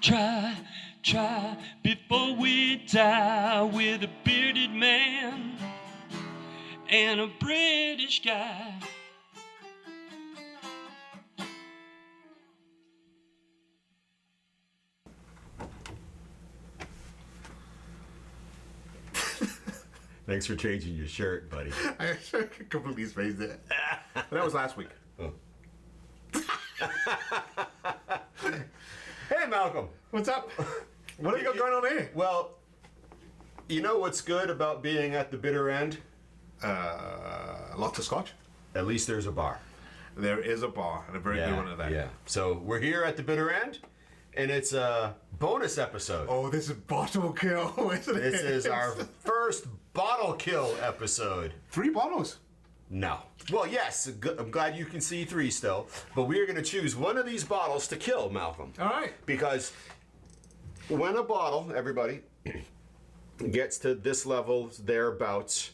Try before we die with a bearded man and a British guy. Thanks for changing your shirt, buddy. I completely spaced it. That was last week. Oh. Hey, Malcolm. What's up? What have you got going on here? Well, you know what's good about being at the bitter end? Lots of scotch. At least there's a bar. There is a bar, and a very good one at that. Yeah. So we're here at the bitter end, and it's a bonus episode. Oh, this is bottle kill, isn't it? This is our first bottle kill episode. 3 bottles. No. Well, yes, I'm glad you can see 3 still, but we are going to choose one of these bottles to kill, Malcolm. All right. Because when a bottle, everybody, gets to this level, thereabouts,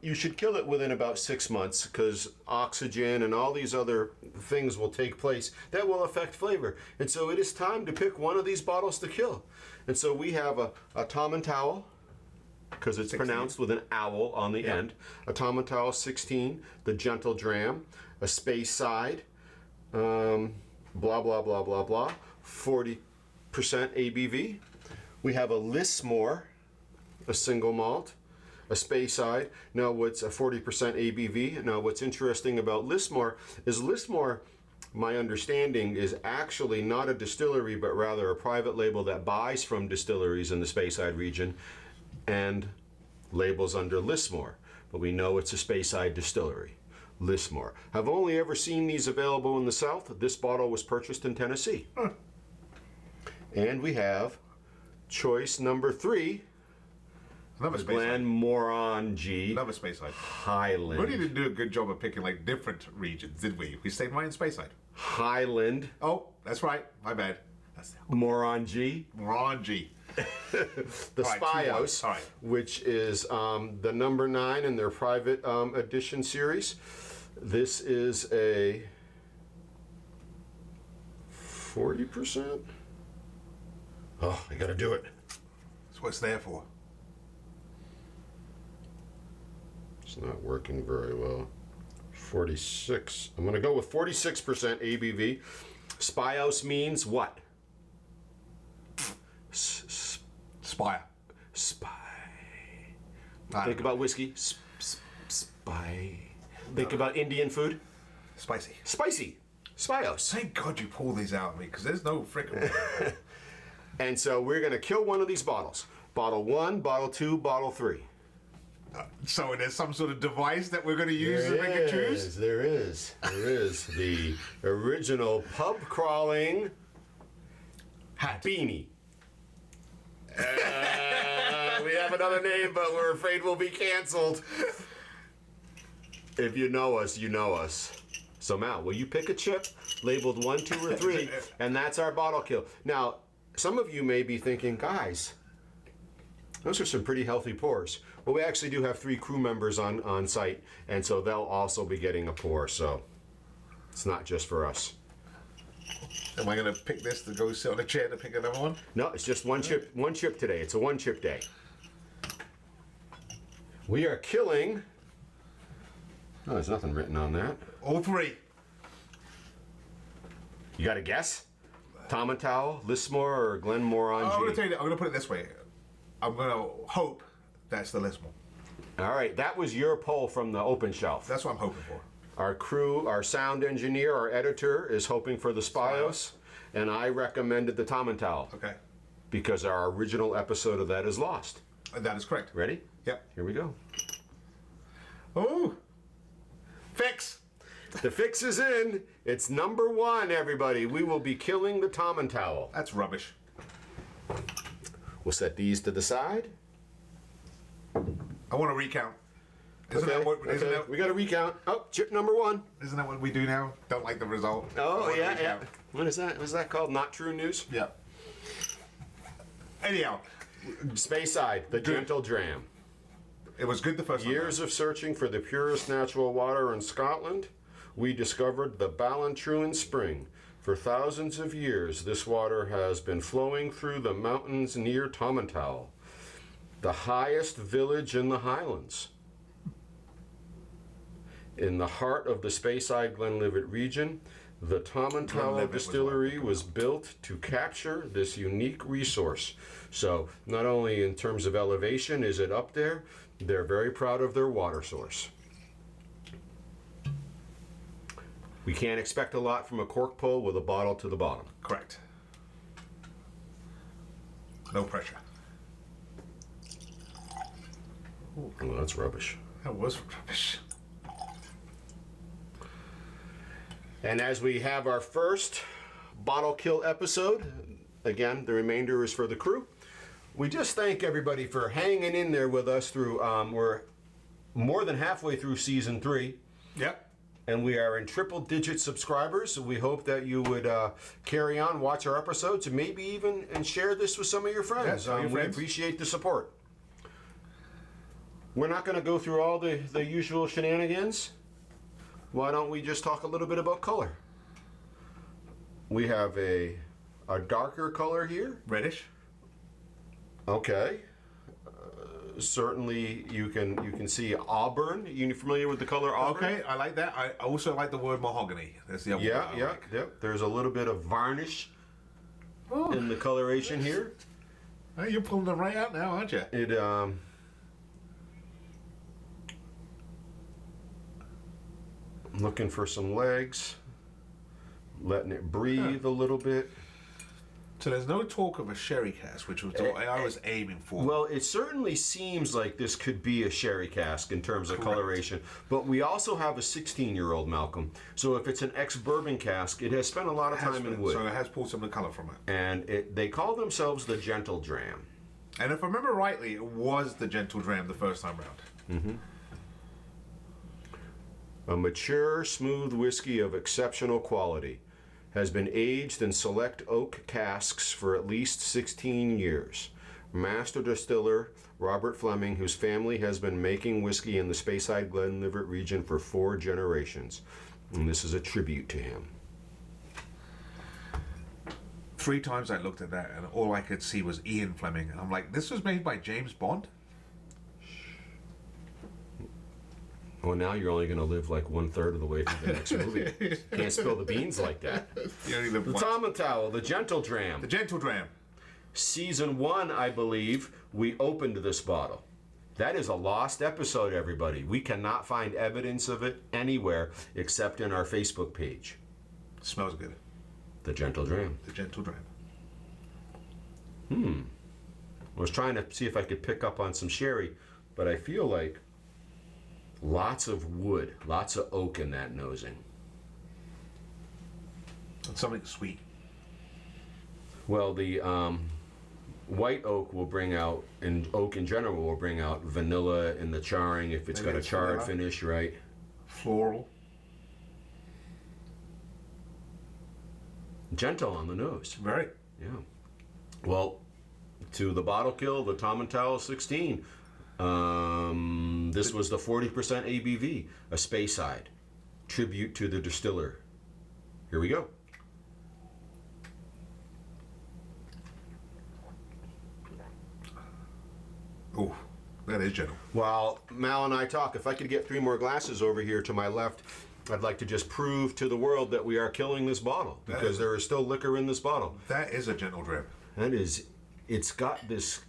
you should kill it within about 6 months, because oxygen and all these other things will take place that will affect flavor. And so it is time to pick one of these bottles to kill. And so we have a Tomintoul, because it's 16. pronounced with an owl on the end, a Tomintoul 16, the Gentle Dram, a Speyside, blah, blah, blah, blah, blah, 40% ABV. We have a Lismore, a single malt, a Speyside. Now what's a 40% ABV. Now what's interesting about Lismore is Lismore, my understanding, is actually not a distillery, but rather a private label that buys from distilleries in the Speyside region and labels under Lismore. But we know it's a Speyside distillery. Lismore. I've only ever seen these available in the South. This bottle was purchased in Tennessee. And we have choice number 3. Another Speyside. Glenmorangie. Another Speyside. Highland. We didn't do a good job of picking like different regions, did we? We stayed right in Speyside. Highland. Oh, that's right. My bad. That's Morangie. Morangie. The All right, Speyside, All right. which is the number 9 in their private edition series. This is a 40%. Oh, I gotta do it. That's what it's there for. It's not working very well. 46. I'm gonna go with 46% ABV. Speyside means what? Spire. Spy. Think about whiskey. Spy. Think about Indian food. Spicy. Spicy. Speyside. Thank God you pulled these out of me, because there's no frickin' And so we're going to kill one of these bottles. Bottle 1, bottle 2, bottle 3. So there's some sort of device that we're going to use to make it choose? There is. The original pub crawling Hat. beanie. We have another name, but we're afraid we'll be canceled. If you know us, you know us. So Mal, will you pick a chip labeled 1, 2, or 3, and that's our bottle kill. Now, some of you may be thinking, guys, those are some pretty healthy pours. Well, we actually do have 3 crew members on site, and so they'll also be getting a pour, so it's not just for us. Am I going to pick this to go sit on a chair to pick another one? No, it's just one chip today. It's a 1 chip day. We are killing... Oh, there's nothing written on that. All 3. You got a guess? Tomintoul, Lismore, or Glenmorangie? I'm going to tell you, I'm going to put it this way. I'm going to hope that's the Lismore. All right, that was your poll from the open shelf. That's what I'm hoping for. Our crew, our sound engineer, our editor is hoping for the Speyside, and I recommended the Tomintoul. Okay. Because our original episode of that is lost. That is correct. Ready? Yep. Here we go. Oh! Fix! The fix is in. It's number 1, everybody. We will be killing the Tomintoul. That's rubbish. We'll set these to the side. I want to recount. Isn't Okay, that what? okay. Isn't that, We got to recount. Oh, chip number 1. isn't that what we do now? Don't like the result. I Oh, wanna yeah. recount. What is that? What's that called? Not true news? Yeah. Anyhow, Speyside, the Gentle Dram. it was good the first time. Years of searching for the purest natural water in Scotland, we discovered the Ballantrae Spring. For thousands of years, this water has been flowing through the mountains near Tomintoul, the highest village in the Highlands. In the heart of the Speyside Glenlivet region, the Tomintoul distillery was built to capture this unique resource. So not only in terms of elevation is it up there, they're very proud of their water source. We can't expect a lot from a cork pull with a bottle to the bottom. Correct. No pressure. Oh, that's rubbish. That was rubbish. And as we have our first bottle kill episode, again, the remainder is for the crew. We just thank everybody for hanging in there with us through, we're more than halfway through season 3. Yep. And we are in triple-digit subscribers, so we hope that you would carry on, watch our episodes, and maybe even share this with some of your friends. We appreciate the support. We're not going to go through all the usual shenanigans. Why don't we just talk a little bit about color? We have a darker color here. Reddish. Okay. Certainly you can see auburn. You familiar with the color auburn? Okay, I like that. I also like the word mahogany. That's the other word. Yeah. There's a little bit of varnish in the coloration here. Oh, you're pulling them right out now, aren't you? It looking for some legs, letting it breathe a little bit. So there's no talk of a sherry cask, which was what I was aiming for. Well, it certainly seems like this could be a sherry cask in terms of coloration, but we also have a 16-year-old Malcolm. So if it's an ex-bourbon cask, it has spent a lot of time in wood. So it has pulled some of the color from it. And they call themselves the Gentle Dram. And if I remember rightly, it was the Gentle Dram the first time round. Mm-hmm. A mature, smooth whiskey of exceptional quality. Has been aged in select oak casks for at least 16 years. Master distiller Robert Fleming, whose family has been making whiskey in the Speyside Glenlivet region for 4 generations. And this is a tribute to him. 3 times I looked at that and all I could see was Ian Fleming. And I'm like, this was made by James Bond? Well, now you're only going to live like 1/3 of the way through the next movie. Can't spill the beans like that. You only live The once. Tomintoul, the Gentle Dram. The Gentle Dram. Season 1, I believe, we opened this bottle. That is a lost episode, everybody. We cannot find evidence of it anywhere except in our Facebook page. Smells good. The Gentle Dram. The Gentle Dram. I was trying to see if I could pick up on some sherry, but I feel like lots of wood, lots of oak in that nosing. And something sweet. Well, the white oak will bring out, and oak in general will bring out vanilla in the charring if it's Maybe got a it's charred vanilla. finish, right? Floral. Gentle on the nose. Very. Yeah. Well, to the bottle kill, the Tomintoul 16. This was the 40% ABV, a Speyside tribute to the distiller. Here we go. Oh, that is gentle. While Mal and I talk, if I could get 3 more glasses over here to my left, I'd like to just prove to the world that we are killing this bottle because there is still liquor in this bottle. That is a gentle dram. That is, it's got this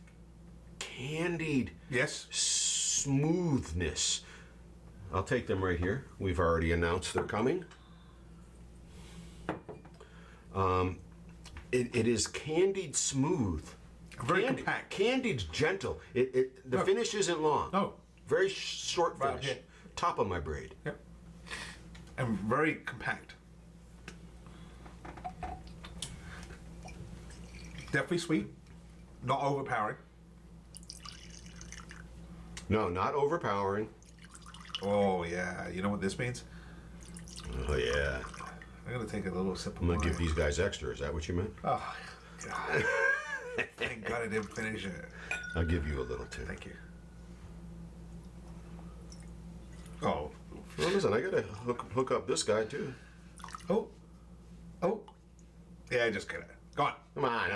candied Yes. smoothness. I'll take them right here. We've already announced they're coming. It is candied smooth. Very compact. Candied gentle. The finish isn't long. No. Very short Right finish. here. Top of my braid. Yep. And very compact. Definitely sweet. Not overpowering. No, not overpowering. Oh, yeah. You know what this means? Oh yeah. I'm going to take a little sip of I'm gonna mine. give these guys extra. Is that what you meant? Oh, God. Thank God I didn't finish it. I'll give you a little too. Thank you. Oh. Well, listen, I gotta hook up this guy too. Oh. Oh. Yeah, just get it. Go on. Come on.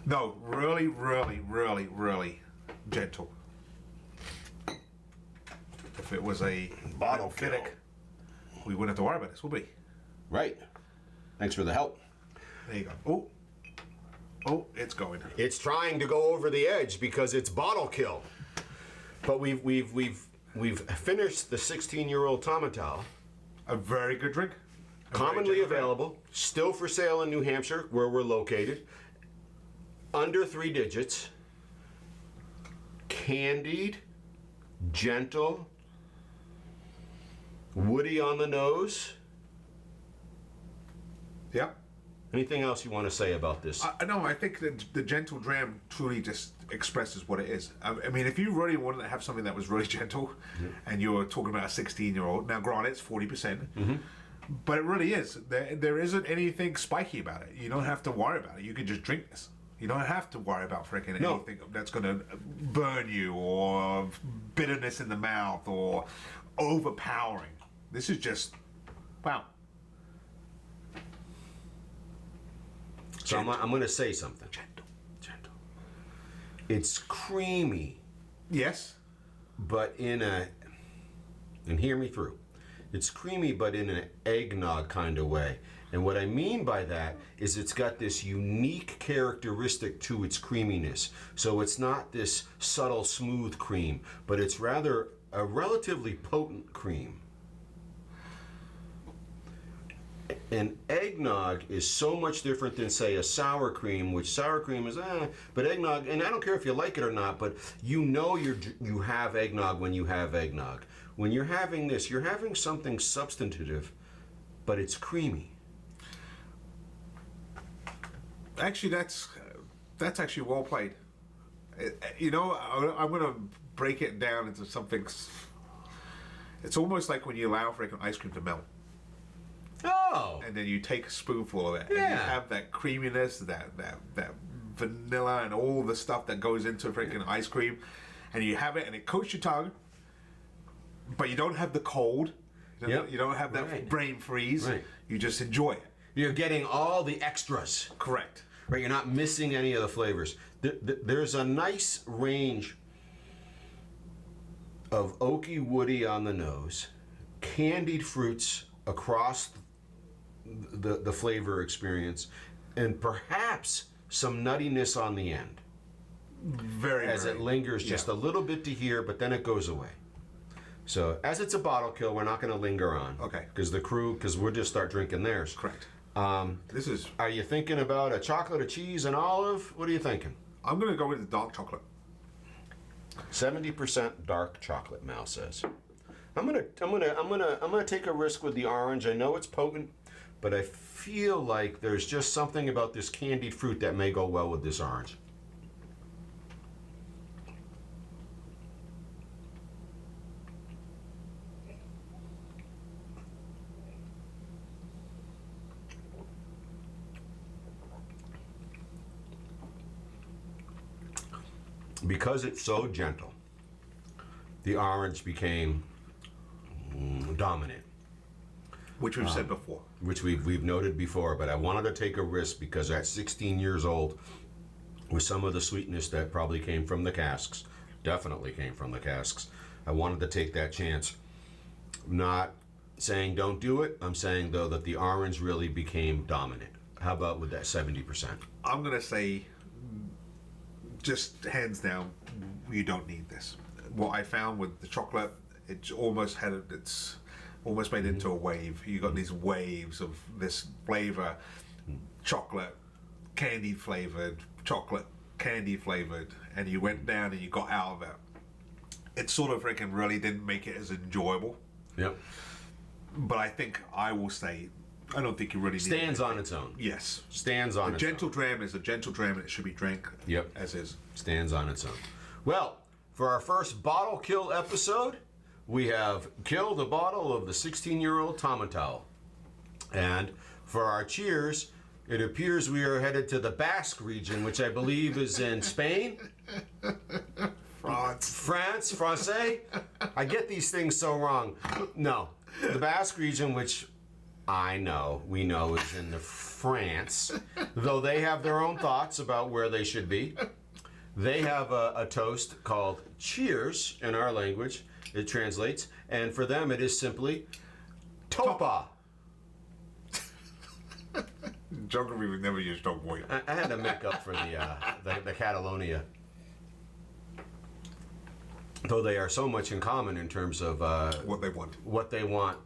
No, really, really, really, really gentle. If it was a Bottle Finnick, kill. we wouldn't have to worry about this, would we? Right. Thanks for the help. There you go. Oh, it's going. It's trying to go over the edge because it's bottle kill. But we've finished the 16-year-old Tomintoul. A very good drink. Commonly available, still for sale in New Hampshire, where we're located. Under 3 digits. Candied, gentle, woody on the nose. Yep. Anything else you want to say about this? No, I think that the gentle dram truly just expresses what it is. I mean, if you really wanted to have something that was really gentle, and you were talking about a 16-year-old, now granted it's 40%, but it really is. There isn't anything spiky about it. You don't have to worry about it. You can just drink this. You don't have to worry about freaking anything that's going to burn you, or bitterness in the mouth, or overpowering. This is just, wow. So I'm going to say something. Gentle. It's creamy, Yes. but and hear me through. It's creamy, but in an eggnog kind of way. And what I mean by that is it's got this unique characteristic to its creaminess. So it's not this subtle, smooth cream, but it's rather a relatively potent cream. An eggnog is so much different than, say, a sour cream, which sour cream is, but eggnog, and I don't care if you like it or not, but you know you have eggnog when you have eggnog. When you're having this, you're having something substantive, but it's creamy. Actually, that's actually well played. You know, I'm going to break it down into something. It's almost like when you allow freaking ice cream to melt. Oh! And then you take a spoonful of it, and Yeah. you have that creaminess, that vanilla, and all the stuff that goes into freaking ice cream, and you have it, and it coats your tongue, but you don't have the cold. You don't have that brain freeze. Right. You just enjoy it. You're getting all the extras. Correct. Right, you're not missing any of the flavors. There's a nice range of oaky woody on the nose, candied fruits across the flavor experience, and perhaps some nuttiness on the end as it lingers just a little bit to here, but then it goes away. So as it's a bottle kill, we're not going to linger on. Okay. Because we'll just start drinking theirs. Correct. This is. Are you thinking about a chocolate, a cheese, an olive? What are you thinking? I'm going to go with the dark chocolate. 70% dark chocolate, Mal says. I'm gonna take a risk with the orange. I know it's potent, but I feel like there's just something about this candied fruit that may go well with this orange. Because it's so gentle, the orange became dominant. Which we've said before. Which we've noted before, but I wanted to take a risk because at 16 years old, with some of the sweetness that probably came from the casks, definitely came from the casks, I wanted to take that chance. I'm not saying don't do it. I'm saying, though, that the orange really became dominant. How about with that 70%? I'm going to say, just hands down, you don't need this. What I found with the chocolate, it's almost made it into a wave. You got these waves of this flavor, chocolate, candy flavored, chocolate, candy flavored, and you went down and you got out of it. It sort of freaking really didn't make it as enjoyable. Yep. But I think I will say, I don't think you really need it. Stands on its own. Yes. Stands on its own. A gentle dram is a gentle dram, and it should be drank as is. Stands on its own. Well, for our first bottle kill episode, we have killed a bottle of the 16-year-old Tomintoul. And for our cheers, it appears we are headed to the Basque region, which I believe is in Spain. France, Francais. I get these things so wrong. No, the Basque region, which I know, we know, is in the France, though they have their own thoughts about where they should be. They have a toast called cheers in our language, it translates, and for them it is simply topa. Geography would never use dog boy. I had to make up for the Catalonia. Though they are so much in common in terms of What they want.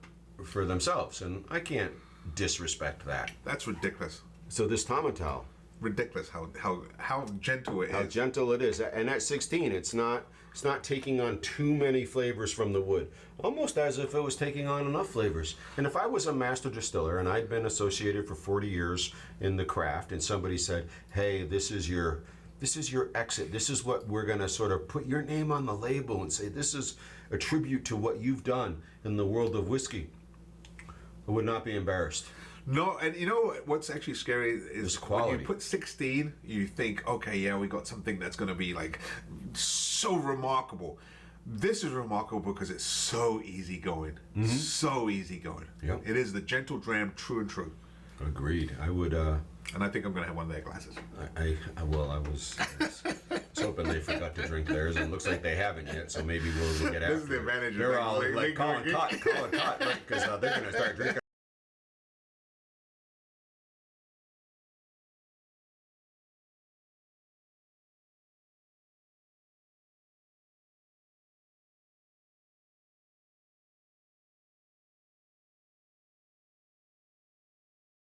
For themselves, and I can't disrespect that. That's ridiculous. So this Tomintoul, Ridiculous how gentle it is. how gentle it is, and at 16, it's not taking on too many flavors from the wood, almost as if it was taking on enough flavors. And if I was a master distiller and I'd been associated for 40 years in the craft, and somebody said, "Hey, this is your exit. This is what we're going to sort of put your name on the label and say this is a tribute to what you've done in the world of whiskey," I would not be embarrassed. No, and you know what's actually scary is quality. when you put 16, you think, okay, yeah, we got something that's going to be like so remarkable. This is remarkable because it's so easy-going. So easy-going. Yep. It is the gentle dram, true and true. Agreed. I would. And I think I'm going to have one of their glasses. I was hoping they forgot to drink theirs, and it looks like they haven't yet. So maybe we'll get after. This is the advantage of They're like, all like lingering. calling cut, right? Because they're going to start drinking.